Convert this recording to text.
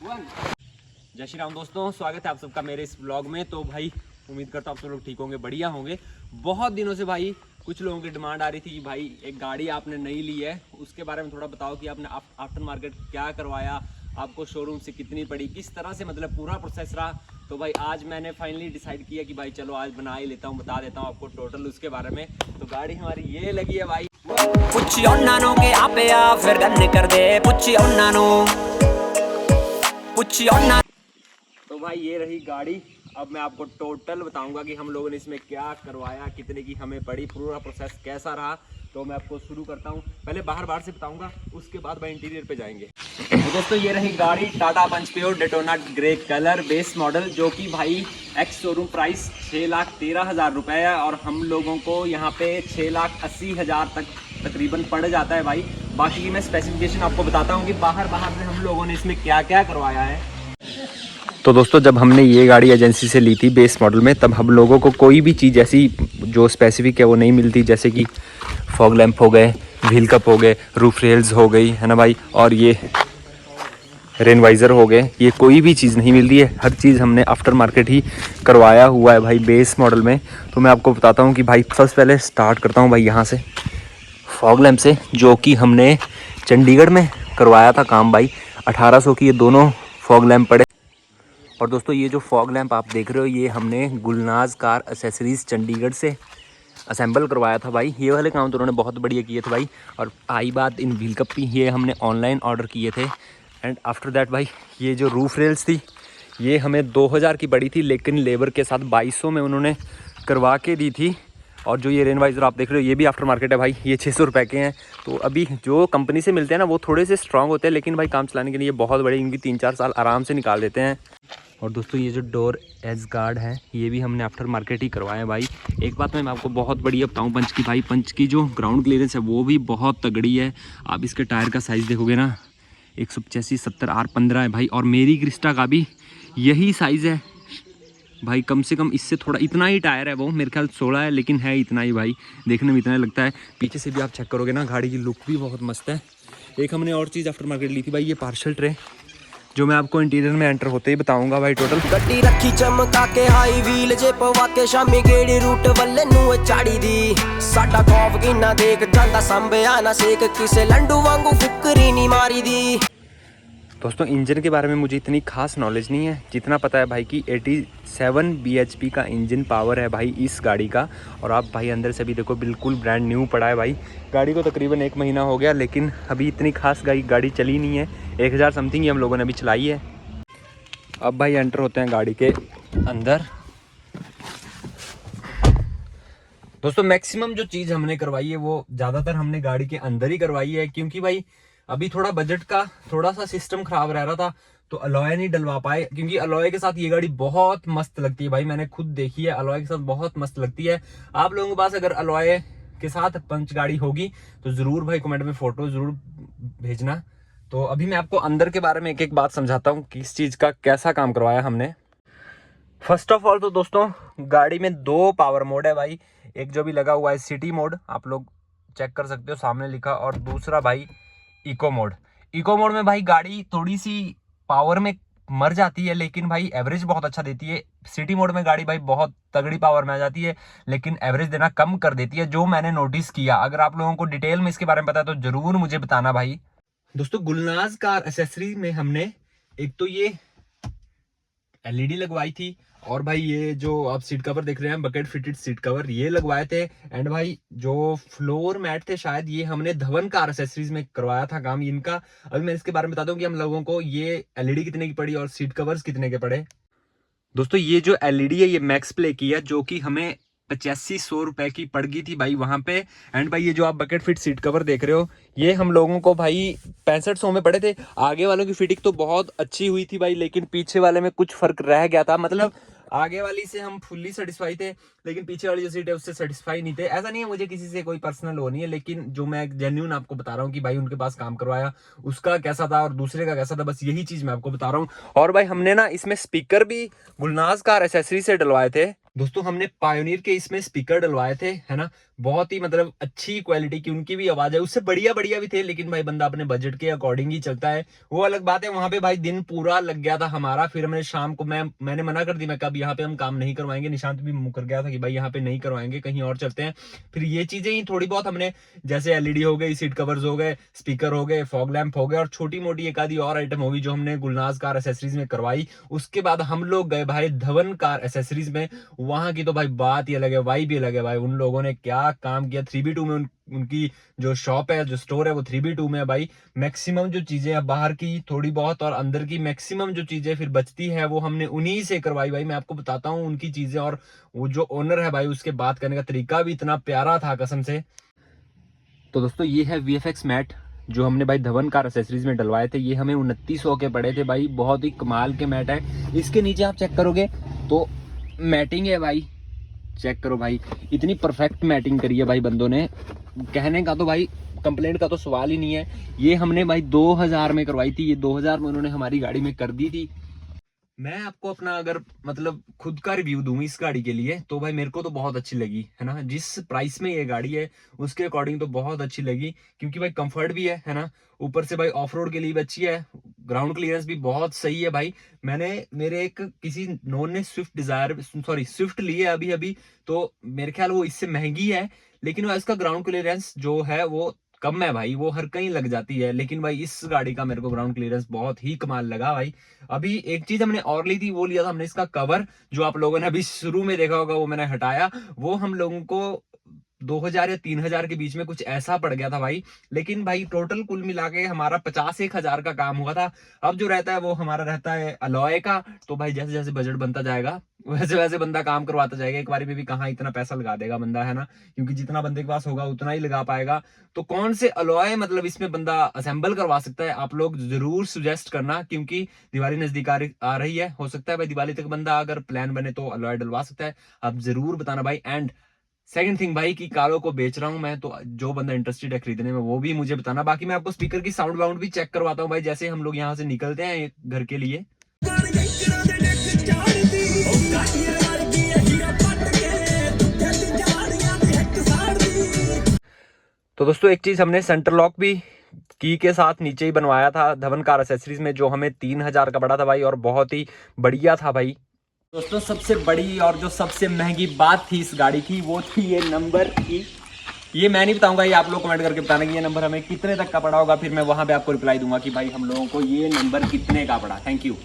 जय श्री राम दोस्तों, स्वागत है आप सबका मेरे इस ब्लॉग में। तो भाई उम्मीद करता हूँ आप सब लोग ठीक होंगे, बढ़िया होंगे। बहुत दिनों से भाई कुछ लोगों की डिमांड आ रही थी कि भाई एक गाड़ी आपने नई ली है, उसके बारे में थोड़ा बताओ कि आपने आफ्टर मार्केट क्या करवाया, आपको शोरूम से कितनी पड़ी, किस तरह से मतलब पूरा प्रोसेस रहा। तो भाई आज मैंने फाइनली डिसाइड किया कि भाई चलो आज बना ही लेता हूँ, बता देता हूँ आपको टोटल उसके बारे में। तो गाड़ी हमारी ये लगी है भाई। पुच्छी ओन्ना के आपे आ फिर गन्ने कर दे पुच्छी ओन्ना पुच्छी ओन्ना। तो भाई ये रही गाड़ी। अब मैं आपको टोटल बताऊंगा कि हम लोगों ने इसमें क्या करवाया, कितने की हमें पड़ी, पूरा प्रोसेस कैसा रहा। तो मैं आपको शुरू करता हूँ, पहले बाहर से बताऊंगा, उसके बाद भाई इंटीरियर पे जाएंगे। तो दोस्तों ये रही गाड़ी, Tata Punch pure Daytona grey colour base model, जो कि भाई एक्स शोरूम प्राइस 6,13,000 रुपये है और हम लोगों को यहाँ पे 6,80,000 तक तकरीबन पड़ जाता है भाई। बाकी की मैं स्पेसिफिकेशन आपको बताता हूँ कि बाहर से हम लोगों ने इसमें क्या क्या करवाया है। तो दोस्तों जब हमने ये गाड़ी एजेंसी से ली थी बेस मॉडल में, तब हम लोगों को कोई भी चीज़ ऐसी जो स्पेसिफिक है वो नहीं मिलती, जैसे कि फॉग लैंप हो गए, व्हील कप हो गए, रूफ रेल्स हो गई है ना भाई, और ये रेन वाइज़र हो गए। ये कोई भी चीज़ नहीं मिलती है, हर चीज़ हमने आफ्टर मार्केट ही करवाया हुआ है भाई बेस मॉडल में। तो मैं आपको बताता हूँ कि भाई फर्स्ट पहले स्टार्ट करता हूँ भाई यहाँ से फॉग लैंप से, जो कि हमने चंडीगढ़ में करवाया था काम भाई। 1800 की ये दोनों फॉग लैंप पड़े। और दोस्तों ये जो फॉग लैंप आप देख रहे हो, ये हमने गुलनाज कार एसेसरीज़ चंडीगढ़ से असेंबल करवाया था भाई। ये वाले काम तो उन्होंने बहुत बढ़िया किए थे भाई। और आई बात इन व्हील कप की, ये हमने ऑनलाइन ऑर्डर किए थे। एंड आफ्टर दैट भाई ये जो रूफ रेल्स थी, ये हमें 2000 की पड़ी थी, लेकिन लेबर के साथ 2200 में उन्होंने करवा के दी थी। और जो ये रेन वाइज़र आप देख रहे हो, ये भी आफ्टर मार्केट है भाई, ये 600 रुपये के हैं। तो अभी जो कंपनी से मिलते हैं ना, वो थोड़े से स्ट्रॉन्ग होते हैं, लेकिन भाई काम चलाने के लिए बहुत बड़े, इनकी 3-4 साल आराम से निकाल देते हैं। और दोस्तों ये जो डोर एज गार्ड है, ये भी हमने आफ्टर मार्केट ही करवाया भाई। एक बात मैं आपको बहुत बढ़िया बताऊँ पंच की भाई, पंच की जो ग्राउंड क्लियरेंस है वो भी बहुत तगड़ी है। आप इसके टायर का साइज़ देखोगे ना, 185/70 R15 है भाई। और मेरी क्रिस्टा का भी यही साइज़ है भाई, कम से कम इससे थोड़ा इतना ही टायर है, वो मेरे ख्याल 16 है, लेकिन है इतना ही भाई, देखने में इतना ही लगता है। पीछे से भी आप चेक करोगे ना, गाड़ी की लुक भी बहुत मस्त है। एक हमने और चीज़ आफ्टर मार्केट ली थी भाई, ये पार्सल ट्रे, जो मैं आपको इंटीरियर में एंटर होते ही बताऊंगा भाई। टोटल गड्डी रखी चमका के हाई व्हील जे पवा के शामी गेड़ी रूट वल्ले नु चाड़ी दी साडा खौफ किन्ना देख जांदा संभया ना सेक किसे लंडू वांगू फुकरी नी मारी दी। दोस्तों इंजन के बारे में मुझे इतनी खास नॉलेज नहीं है, जितना पता है भाई कि 87 bhp का इंजन पावर है भाई इस गाड़ी का। और आप भाई अंदर से भी देखो, बिल्कुल ब्रांड न्यू पड़ा है भाई। गाड़ी को तकरीबन 1 महीना हो गया, लेकिन अभी इतनी खास गाड़ी चली नहीं है, 1000 समथिंग ही हम लोगों ने अभी चलाई है। अब भाई एंटर होते हैं गाड़ी के अंदर। दोस्तों मैक्सिमम जो चीज़ हमने करवाई है वो ज़्यादातर हमने गाड़ी के अंदर ही करवाई है, क्योंकि भाई अभी थोड़ा बजट का थोड़ा सा सिस्टम खराब रह रहा था, तो अलॉय नहीं डलवा पाए। क्योंकि अलॉय के साथ ये गाड़ी बहुत मस्त लगती है भाई, मैंने खुद देखी है, अलॉय के साथ बहुत मस्त लगती है। आप लोगों के पास अगर अलॉय के साथ पंच गाड़ी होगी तो ज़रूर भाई कमेंट में फ़ोटो ज़रूर भेजना। तो अभी मैं आपको अंदर के बारे में एक एक बात समझाता हूँ कि इस चीज़ का कैसा काम करवाया हमने। फर्स्ट ऑफ ऑल तो दोस्तों गाड़ी में 2 पावर मोड है भाई। एक जो भी लगा हुआ है सिटी मोड, आप लोग चेक कर सकते हो, सामने लिखा। और दूसरा भाई इको मोड। इको मोड में भाई गाड़ी थोड़ी सी पावर में मर जाती है, लेकिन भाई एवरेज बहुत अच्छा देती है। सिटी मोड में गाड़ी भाई बहुत तगड़ी पावर में आ जाती है, लेकिन एवरेज देना कम कर देती है, जो मैंने नोटिस किया। अगर आप लोगों को डिटेल में इसके बारे में पता है तो जरूर मुझे बताना भाई। दोस्तों गुलनाज कार एसेसरी में हमने एक तो ये एलईडी लगवाई थी, और भाई ये जो आप सीट कवर देख रहे हैं, बकेट फिटेड सीट कवर, ये लगवाए थे। एंड भाई जो फ्लोर मैट थे, शायद ये हमने धवन कार एसेसरीज में करवाया था काम इनका। अभी मैं इसके बारे में बताता हूँ कि हम लोगों को ये एलईडी कितने की पड़ी और सीट कवर्स कितने के पड़े। दोस्तों ये जो एलईडी है, ये मैक्स प्ले की है, जो कि हमें 8500 रुपए की पड़ गई थी भाई वहां पे। एंड भाई ये जो आप बकेट फिट सीट कवर देख रहे हो, ये हम लोगों को भाई 6500 में पड़े थे। आगे वालों की फिटिंग तो बहुत अच्छी हुई थी भाई, लेकिन पीछे वाले में कुछ फर्क रह गया था। मतलब आगे वाली से हम फुल्ली सेटिस्फाई थे, लेकिन पीछे वाली जो सीट है उससे सेटिस्फाई नहीं थे। ऐसा नहीं है मुझे किसी से कोई पर्सनल वो नहीं है, लेकिन जो मैं जेन्युइन आपको बता रहा हूँ कि भाई उनके पास काम करवाया उसका कैसा था और दूसरे का कैसा था, बस यही चीज मैं आपको बता रहा हूँ। और भाई हमने ना इसमें स्पीकर भी गुलनाज कार एसेसरी से डलवाए थे। दोस्तों हमने पायोनियर के इसमें स्पीकर डलवाए थे, है ना, बहुत ही मतलब अच्छी क्वालिटी की उनकी भी आवाज है, उससे बढ़िया बढ़िया भी थे, लेकिन भाई बंदा अपने बजट के अकॉर्डिंग ही चलता है, वो अलग बात है। वहां पे भाई दिन पूरा लग गया था हमारा, फिर हमने शाम को मैंने मना कर दी, मैं कहा यहाँ पे हम काम नहीं करवाएंगे, निशांत भी मुकर गया था कि भाई यहाँ पे नहीं करवाएंगे, कहीं और चलते हैं। फिर ये चीजें ही थोड़ी बहुत हमने, जैसे एलईडी हो गई, सीट कवर्स हो गए, स्पीकर हो गए, फॉग लैंप हो गए, और छोटी मोटी एक आधी और आइटम होगी जो हमने गुलनाज कार एसेसरीज में करवाई। उसके बाद हम लोग गए भाई धवन कार एसेसरीज में, वहां की तो भाई बात ही अलग है, वाइब भी अलग है भाई। उन लोगों ने क्या काम किया 3B2 में, उनकी जो शॉप है, जो स्टोर है, वो 3B2 में है भाई। मैक्सिमम जो चीजें हैं बाहर की थोड़ी बहुत और अंदर की मैक्सिमम जो चीजें फिर बचती है वो हमने उन्हीं से करवाई भाई। मैं आपको बताता हूँ उनकी चीजें, और वो जो ओनर है भाई उसके बात करने का तरीका भी इतना प्यारा था कसम से। तो दोस्तों ये है VFX मैट जो हमने भाई धवन कार एसेसरीज में डलवाए थे, ये हमें 2900 के पड़े थे भाई, बहुत ही कमाल के मैट है। इसके नीचे आप चेक करोगे तो मैटिंग है भाई, चेक करो भाई, इतनी परफेक्ट मैटिंग करी है भाई बंदों ने, कहने का तो भाई कंप्लेंट का तो सवाल ही नहीं है। ये हमने भाई 2000 में करवाई थी, ये 2000 में उन्होंने हमारी गाड़ी में कर दी थी। मैं आपको अपना अगर मतलब खुद का रिव्यू दूं इस गाड़ी के लिए तो भाई मेरे को तो बहुत अच्छी लगी, है ना, जिस प्राइस में ये गाड़ी है उसके अकॉर्डिंग तो बहुत अच्छी लगी, क्योंकि भाई कंफर्ट भी है ना, ऊपर से भाई ऑफ रोड के लिए भी अच्छी है, ग्राउंड क्लियरेंस भी बहुत सही है भाई। मैंने मेरे एक किसी नोन ने स्विफ्ट ली है अभी अभी, तो मेरे ख्याल वो इससे महंगी है, लेकिन इसका ग्राउंड क्लियरेंस जो है वो कम है भाई, वो हर कहीं लग जाती है, लेकिन भाई इस गाड़ी का मेरे को ग्राउंड क्लियरेंस बहुत ही कमाल लगा भाई। अभी एक चीज हमने और ली थी, वो लिया था हमने इसका कवर, जो आप लोगों ने अभी शुरू में देखा होगा, वो मैंने हटाया, वो हम लोगों को 2000 या 3000 के बीच में कुछ ऐसा पड़ गया था भाई। लेकिन भाई टोटल कुल मिला के हमारा 50-1000 का काम हुआ था। अब जो रहता है वो हमारा रहता है अलॉय का, तो भाई जैसे जैसे बजट बनता जाएगा वैसे वैसे बंदा काम करवाता जाएगा, एक बारी में भी कहाँ इतना पैसा लगा देगा बंदा, है ना, क्योंकि जितना बंदे के पास होगा उतना ही लगा पाएगा। तो कौन से अलॉय मतलब इसमें बंदा असेंबल करवा सकता है, आप लोग जरूर सुजेस्ट करना, क्योंकि दिवाली नजदीक आ रही है, हो सकता है भाई दिवाली तक बंदा अगर प्लान बने तो अलॉय डलवा सकता है, आप जरूर बताना भाई। एंड सेकंड थिंग भाई कि कारों को बेच रहा हूं मैं, तो जो बंदा इंटरेस्टेड है खरीदने में वो भी मुझे बताना। बाकी मैं आपको स्पीकर की साउंड वाउंड भी चेक करवाता हूं भाई, जैसे हम लोग यहाँ से निकलते हैं घर के लिए। तो दोस्तों एक चीज हमने सेंटर लॉक भी की के साथ नीचे ही बनवाया था धवन कार एसेसरीज में, जो हमें 3000 का पड़ा था भाई, और बहुत ही बढ़िया था भाई। दोस्तों सबसे बड़ी और जो सबसे महंगी बात थी इस गाड़ी की, वो थी ये नंबर की। ये मैं नहीं बताऊंगा, ये आप लोग कमेंट करके बताना कि ये नंबर हमें कितने तक का पड़ा होगा, फिर मैं वहां पे आपको रिप्लाई दूंगा कि भाई हम लोगों को ये नंबर कितने का पड़ा। Thank you.